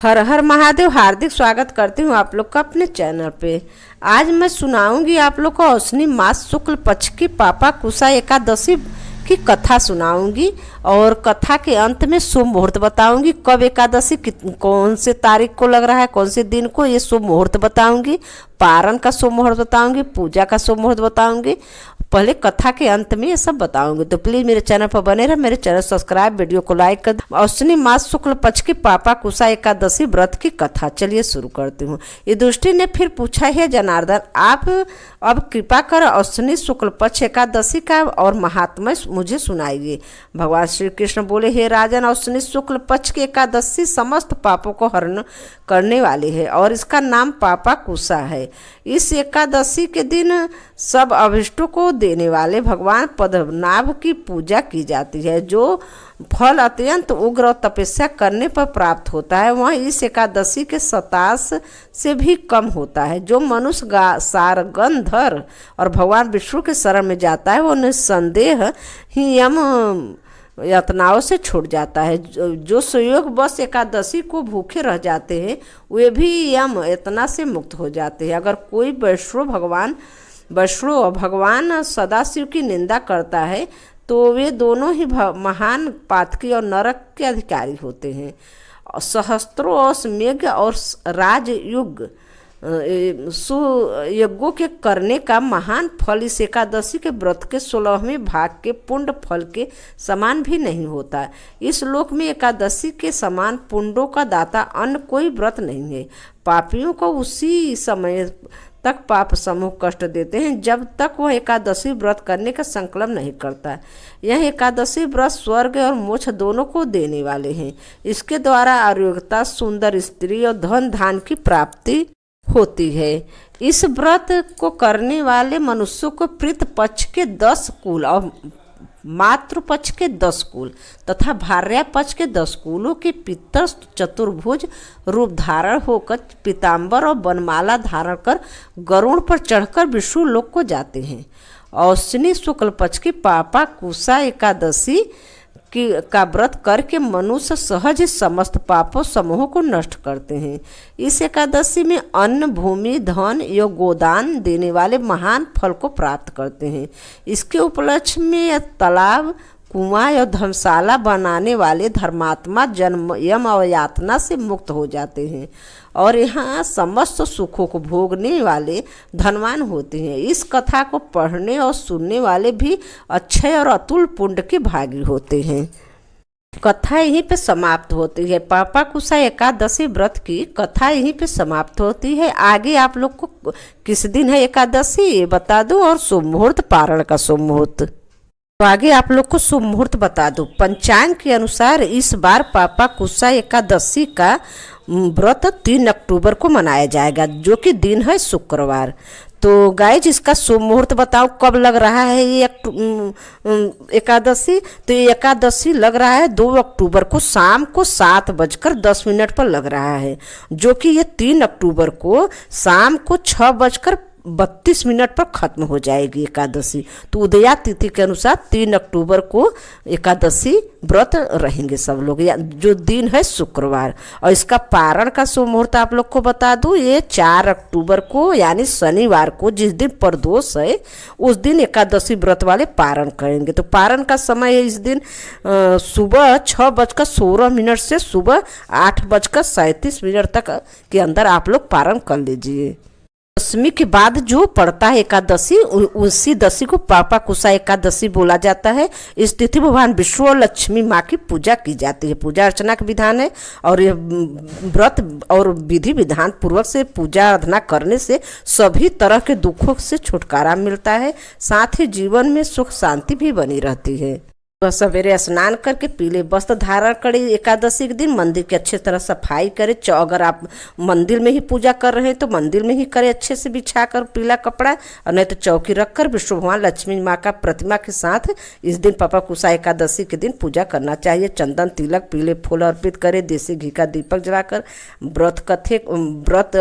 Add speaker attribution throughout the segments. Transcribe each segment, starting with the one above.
Speaker 1: हर हर महादेव। हार्दिक स्वागत करती हूँ आप लोग का अपने चैनल पे। आज मैं सुनाऊंगी आप लोग को औसनी मास शुक्ल पक्ष की पापा कुसा एकादशी की कथा सुनाऊंगी और कथा के अंत में शुभ मुहूर्त बताऊंगी। कब एकादशी कौन से तारीख को लग रहा है, कौन से दिन को, ये शुभ मुहूर्त बताऊंगी। पारण का शुभ मुहूर्त बताऊंगी, पूजा का शुभ मुहूर्त बताऊंगी। पहले कथा के अंत में ये सब बताऊंगी। तो प्लीज मेरे चैनल पर बने रहे, मेरे चैनल सब्सक्राइब, वीडियो को लाइक कर। औसनी मास शुक्ल पक्ष की पापा कुसा एकादशी व्रत की कथा चलिए शुरू करती हूँ। ये दृष्टि ने फिर पूछा है, जनार्दन आप अब कृपा कर औसनी शुक्ल पक्ष एकादशी का और महात्म्य मुझे सुनाइए। भगवान श्री कृष्ण बोले, हे राजन, औसनी शुक्ल पक्ष की एकादशी समस्त पापों को हरण करने वाली है और इसका नाम पापा कुसा है। इस एकादशी के दिन सब अभिष्टों को देने वाले भगवान पद्मनाभ की पूजा की जाती है। जो फल अत्यंत उग्र और तपस्या करने पर प्राप्त होता है वह इस एकादशी के 27 से भी कम होता है। जो मनुष्य सारगंधर और भगवान विष्णु के शरण में जाता है वो निस्संदेह ही यम यातनाओं से छूट जाता है। जो संयोग बस एकादशी को भूखे रह जाते हैं वे भी यम यातना से मुक्त हो जाते हैं। अगर कोई वैष्णव और भगवान सदाशिव की निंदा करता है तो वे दोनों ही महान पातकी और नरक के अधिकारी होते हैं। सहस्त्रों अश्वमेध और राजयुग सुयज्ञों के करने का महान फल इस एकादशी के व्रत के 16वें भाग के पुण्य फल के समान भी नहीं होता। इस लोक में एकादशी के समान पुण्यों का दाता अन्य कोई व्रत नहीं है। पापियों को उसी समय तक पाप समूह कष्ट देते हैं जब तक वह एकादशी व्रत करने का संकल्प नहीं करता। यह एकादशी व्रत स्वर्ग और मोक्ष दोनों को देने वाले हैं। इसके द्वारा आरोग्यता, सुंदर स्त्री और धन धान की प्राप्ति होती है। इस व्रत को करने वाले मनुष्यों को पितृ पक्ष के 10 कुल और मातृ पक्ष के 10 कुल तथा भार्या पक्ष के 10 कुलों के पितर चतुर्भुज रूप धारण होकर पीताम्बर और बनमाला धारण कर गरुड़ पर चढ़कर विष्णु लोक को जाते हैं। औसनी शुक्ल पक्ष की पापा कुसा एकादशी का व्रत करके मनुष्य सहज ही समस्त पापों समूहों को नष्ट करते हैं। इस एकादशी में अन्न, भूमि, धन या गोदान देने वाले महान फल को प्राप्त करते हैं। इसके उपलक्ष्य में तालाब, कुआं या धर्मशाला बनाने वाले धर्मात्मा जन्म, यम और यातना से मुक्त हो जाते हैं और यहाँ समस्त सुखों को भोगने वाले धनवान होते हैं। इस कथा को पढ़ने और सुनने वाले भी अक्षय और अतुल पुण्य के भागी होते हैं। कथा यहीं पे समाप्त होती है। पापा कुसा एकादशी व्रत की कथा यहीं पे समाप्त होती है। आगे आप लोग को किस दिन है एकादशी ये बता दूं और शुभ मुहूर्त, पारण का शुभ मुहूर्त। तो आगे आप लोग को शुभ मुहूर्त बता दूं। पंचांग के अनुसार इस बार पापा कुसा एकादशी का व्रत 3 अक्टूबर को मनाया जाएगा, जो कि दिन है शुक्रवार। तो गाइज इसका शुभ मुहूर्त बताओ कब लग रहा है ये एकादशी। तो ये एकादशी लग रहा है 2 अक्टूबर को शाम को 7:10 पर लग रहा है, जो कि ये 3 अक्टूबर को शाम को 6:32 पर खत्म हो जाएगी एकादशी। तो उदया तिथि के अनुसार 3 अक्टूबर को एकादशी व्रत रहेंगे सब लोग, या जो दिन है शुक्रवार। और इसका पारण का शुभ मुहूर्त आप लोग को बता दूं, ये 4 अक्टूबर को यानी शनिवार को, जिस दिन प्रदोष है उस दिन एकादशी व्रत वाले पारण करेंगे। तो पारण का समय है इस दिन सुबह 6:16 से सुबह 8:37 तक के अंदर आप लोग पारण कर लीजिए। दशमी के बाद जो पड़ता है एकादशी, उसी दशी को पापा कुसा एकादशी बोला जाता है। इस तिथि भगवान विष्णु और लक्ष्मी माँ की पूजा की जाती है। पूजा अर्चना का विधान है और ये व्रत और विधि विधान पूर्वक से पूजा आराधना करने से सभी तरह के दुखों से छुटकारा मिलता है, साथ ही जीवन में सुख शांति भी बनी रहती है। सवेरे स्नान करके पीले वस्त्र धारण करें। एकादशी के दिन मंदिर की अच्छे तरह सफाई करें। अगर आप मंदिर में ही पूजा कर रहे हैं तो मंदिर में ही करें, अच्छे से बिछा कर पीला कपड़ा, और नहीं तो चौकी रखकर विष्णु भगवान लक्ष्मी माँ का प्रतिमा के साथ इस दिन पापा कुसा एकादशी के दिन पूजा करना चाहिए। चंदन, तिलक, पीले फूल अर्पित करें, देसी घी का दीपक जलाकर व्रत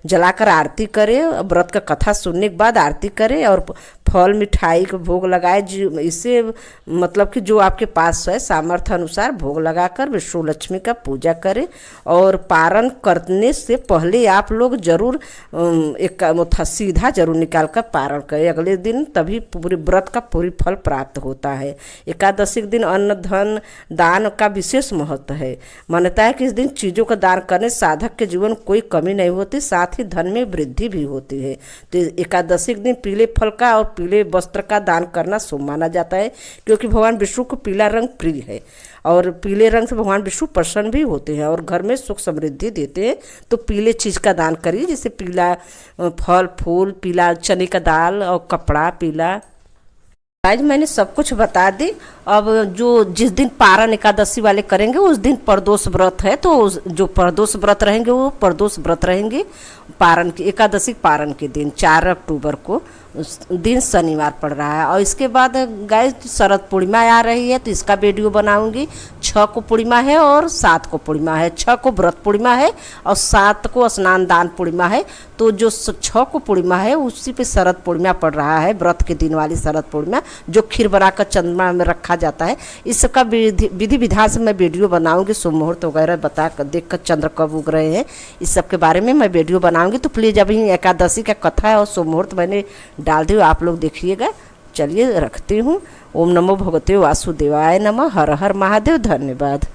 Speaker 1: जलाकर आरती करें। व्रत का कथा सुनने के बाद आरती करें और फल मिठाई का भोग लगाए। इससे मतलब कि जो आपके पास है सामर्थ्य अनुसार भोग लगाकर विष्णु लक्ष्मी का पूजा करें। और पारण करने से पहले आप लोग जरूर एक सीधा जरूर निकाल कर पारण करें अगले दिन, तभी पूरे व्रत का पूरी फल प्राप्त होता है। एकादशी के दिन अन्न धन दान का विशेष महत्व है। मान्यता है कि इस दिन चीज़ों का दान करने साधक के जीवन कोई कमी नहीं होती, साथ ही धन में वृद्धि भी होती है। तो एकादशी के दिन पीले फल का और पीले वस्त्र का दान करना शुभ माना जाता है, क्योंकि भगवान विष्णु को पीला रंग प्रिय है और पीले रंग से भगवान विष्णु प्रसन्न भी होते हैं और घर में सुख समृद्धि देते हैं। तो पीले चीज़ का दान करिए, जैसे पीला फल फूल, पीला चने का दाल और कपड़ा पीला। आज मैंने सब कुछ बता दी। अब जो जिस दिन पारण एकादशी वाले करेंगे उस दिन प्रदोष व्रत है, तो जो प्रदोष व्रत रहेंगे वो प्रदोष व्रत रहेंगे। पारण की एकादशी पारण के दिन 4 अक्टूबर को उस दिन शनिवार पड़ रहा है। और इसके बाद गाइस शरद पूर्णिमा आ रही है, तो इसका वीडियो बनाऊंगी। 6 को पूर्णिमा है और 7 को पूर्णिमा है। 6 को व्रत पूर्णिमा है और 7 को स्नान दान पूर्णिमा है। तो जो 6 को पूर्णिमा है उसी पे शरद पूर्णिमा पड़ रहा है, व्रत के दिन वाली शरद पूर्णिमा, जो खीर बनाकर चंद्रमा में रखा जाता है। इसका विधि विधान से मैं वीडियो बनाऊंगी, शुभ मुहूर्त वगैरह बता कर देख कर चंद्र कब उग रहे हैं, इस सब के बारे में मैं वीडियो बनाऊंगी। तो प्लीज़ अभी एकादशी का कथा है और शुभ मुहूर्त मैंने डाल दी, आप लोग देखिएगा। चलिए रखती हूँ। ओम नमो भगवते वासुदेवाय नमः। हर हर महादेव। धन्यवाद।